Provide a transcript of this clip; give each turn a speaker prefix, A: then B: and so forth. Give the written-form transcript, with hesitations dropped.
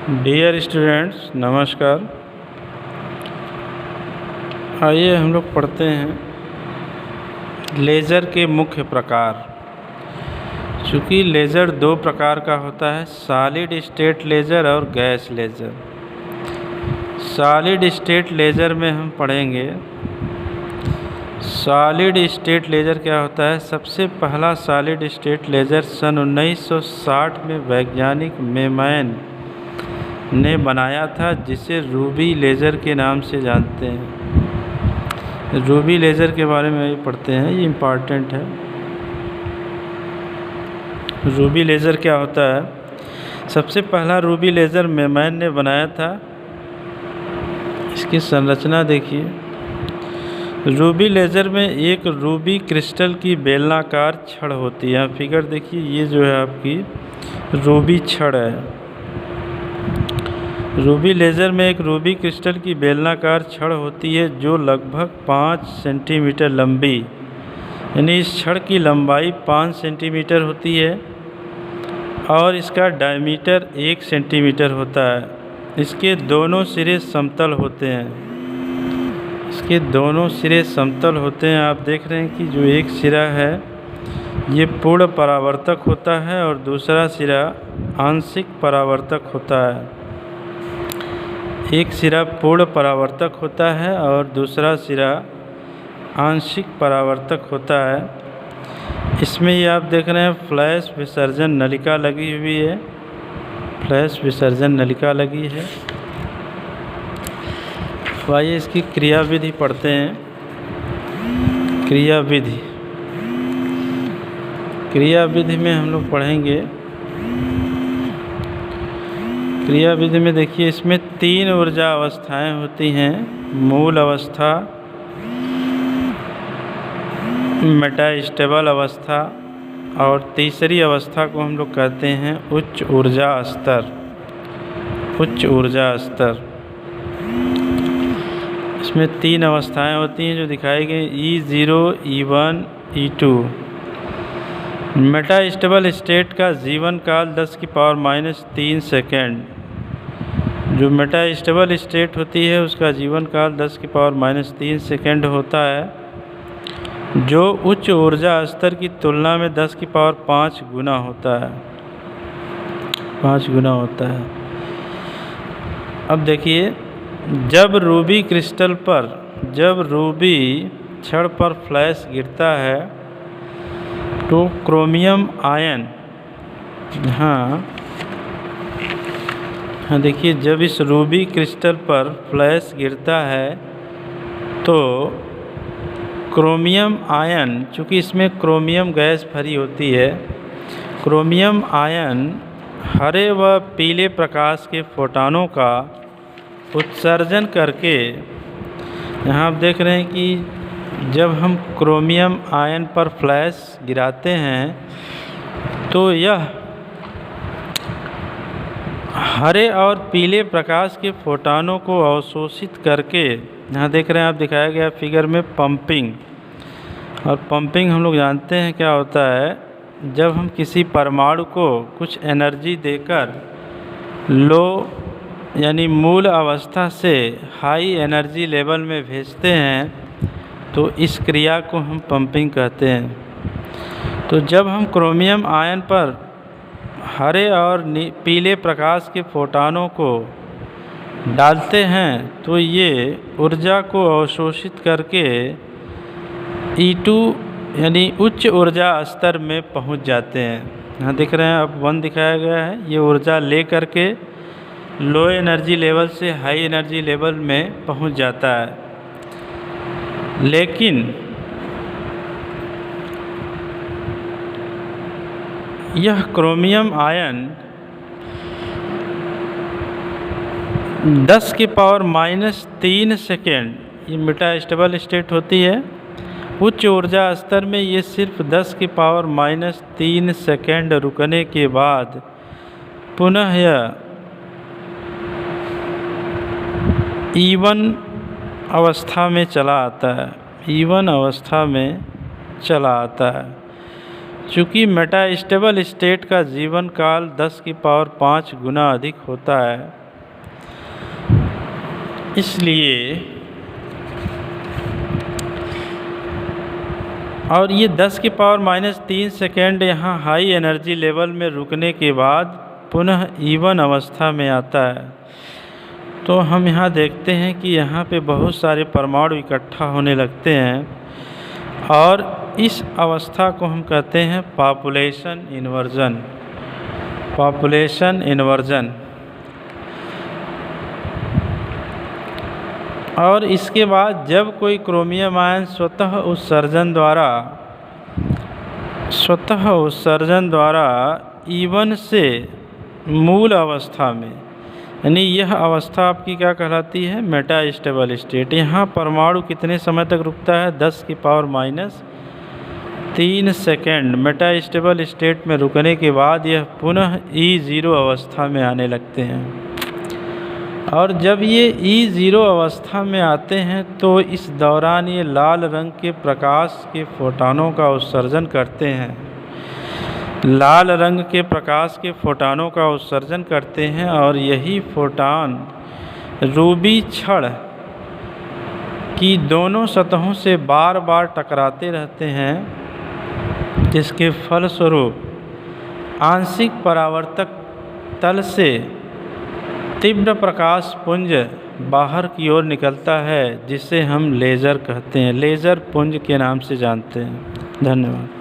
A: Dear students, नमस्कार। आइए हम लोग पढ़ते हैं लेज़र के मुख्य प्रकार। चूँकि लेज़र दो प्रकार का होता है, सॉलिड स्टेट लेज़र और gas laser. Solid state laser में हम पढ़ेंगे सॉलिड स्टेट लेज़र क्या होता है। सबसे पहला सॉलिड स्टेट लेज़र सन 1960 में वैज्ञानिक मेमैन ने बनाया था, जिसे रूबी लेज़र के नाम से जानते हैं। रूबी लेज़र के बारे में भी पढ़ते हैं, ये इम्पॉर्टेंट है। रूबी लेज़र क्या होता है। सबसे पहला रूबी लेज़र मेमैन ने बनाया था। इसकी संरचना देखिए। रूबी लेज़र में एक रूबी क्रिस्टल की बेलनाकार छड़ होती है। फिगर देखिए, ये जो है आपकी रूबी छड़ है। रूबी लेज़र में एक रूबी क्रिस्टल की बेलनाकार छड़ होती है जो लगभग 5 सेंटीमीटर लंबी, यानी इस छड़ की लंबाई 5 सेंटीमीटर होती है और इसका डायमीटर 1 सेंटीमीटर होता है। इसके दोनों सिरे समतल होते हैं। इसके दोनों सिरे समतल होते हैं। आप देख रहे हैं कि जो एक सिरा है ये पूर्ण परावर्तक होता है और दूसरा सिरा आंशिक परावर्तक होता है। एक सिरा पूर्ण परावर्तक होता है और दूसरा सिरा आंशिक परावर्तक होता है। इसमें ये आप देख रहे हैं फ्लैश विसर्जन नलिका लगी हुई है। फ्लैश विसर्जन नलिका लगी है। तो आइए इसकी क्रियाविधि पढ़ते हैं। क्रियाविधि में हम लोग पढ़ेंगे। क्रियाविधि में देखिए, इसमें 3 ऊर्जा अवस्थाएं होती हैं। मूल अवस्था, मेटास्टेबल अवस्था और तीसरी अवस्था को हम लोग कहते हैं उच्च ऊर्जा स्तर। उच्च ऊर्जा स्तर। इसमें 3 अवस्थाएं होती हैं जो दिखाई गई E0, E1, E2। Metastable state का जीवन काल 10⁻³ सेकेंड। जो मेटास्टेबल स्टेट होती है उसका जीवन काल 10⁻³ सेकेंड होता है, जो उच्च ऊर्जा स्तर की तुलना में 10⁵ गुना होता है। 5 गुना होता है। अब देखिए, जब रूबी छड़ पर फ्लैश गिरता है तो क्रोमियम आयन, हाँ देखिए, जब इस रूबी क्रिस्टल पर फ्लैश गिरता है तो क्रोमियम आयन, चूँकि इसमें क्रोमियम गैस भरी होती है, क्रोमियम आयन हरे व पीले प्रकाश के फोटॉनों का उत्सर्जन करके, यहाँ आप देख रहे हैं कि जब हम क्रोमियम आयन पर फ्लैश गिराते हैं तो यह हरे और पीले प्रकाश के फोटॉनों को अवशोषित करके, यहाँ देख रहे हैं आप, दिखाया गया फिगर में पंपिंग। और पंपिंग हम लोग जानते हैं क्या होता है। जब हम किसी परमाणु को कुछ एनर्जी देकर लो यानी मूल अवस्था से हाई एनर्जी लेवल में भेजते हैं तो इस क्रिया को हम पंपिंग कहते हैं। तो जब हम क्रोमियम आयन पर हरे और पीले प्रकाश के फोटॉनों को डालते हैं तो ये ऊर्जा को अवशोषित करके E2 यानी उच्च ऊर्जा स्तर में पहुंच जाते हैं। यहाँ देख रहे हैं, अब 1 दिखाया गया है। ये ऊर्जा ले करके लो एनर्जी लेवल से हाई एनर्जी लेवल में पहुंच जाता है। लेकिन यह क्रोमियम आयन 10⁻³ सेकेंड, ये मेटास्टेबल स्टेट होती है। उच्च ऊर्जा स्तर में ये सिर्फ 10⁻³ सेकेंड रुकने के बाद पुनः यह E1 अवस्था में चला आता है। E1 अवस्था में चला आता है। चूँकि मेटास्टेबल स्टेट का जीवन काल 10 की पावर 5 गुना अधिक होता है, इसलिए और ये 10 की पावर -3 सेकेंड यहाँ हाई एनर्जी लेवल में रुकने के बाद पुनः इवन अवस्था में आता है। तो हम यहाँ देखते हैं कि यहाँ पे बहुत सारे परमाणु इकट्ठा होने लगते हैं और इस अवस्था को हम कहते हैं पॉपुलेशन इन्वर्जन। Population inversion. और इसके बाद जब कोई क्रोमियम आयन स्वतः उत्सर्जन द्वारा ईवन से मूल अवस्था में, यानी यह अवस्था आपकी क्या कहलाती है? Metastable state. यहाँ परमाणु कितने समय तक रुकता है? 10 की पावर -3 सेकेंड मेटास्टेबल स्टेट में रुकने के बाद यह पुनः E0 अवस्था में आने लगते हैं। और जब ये E0 अवस्था में आते हैं तो इस दौरान ये लाल रंग के प्रकाश के फोटॉनों का उत्सर्जन करते हैं। लाल रंग के प्रकाश के फोटॉनों का उत्सर्जन करते हैं और यही फोटॉन रूबी छड़ की दोनों सतहों से बार बार टकराते रहते हैं, जिसके फलस्वरूप आंशिक परावर्तक तल से तीव्र प्रकाश पुंज बाहर की ओर निकलता है, जिसे हम लेज़र कहते हैं, लेज़र पुंज के नाम से जानते हैं। धन्यवाद।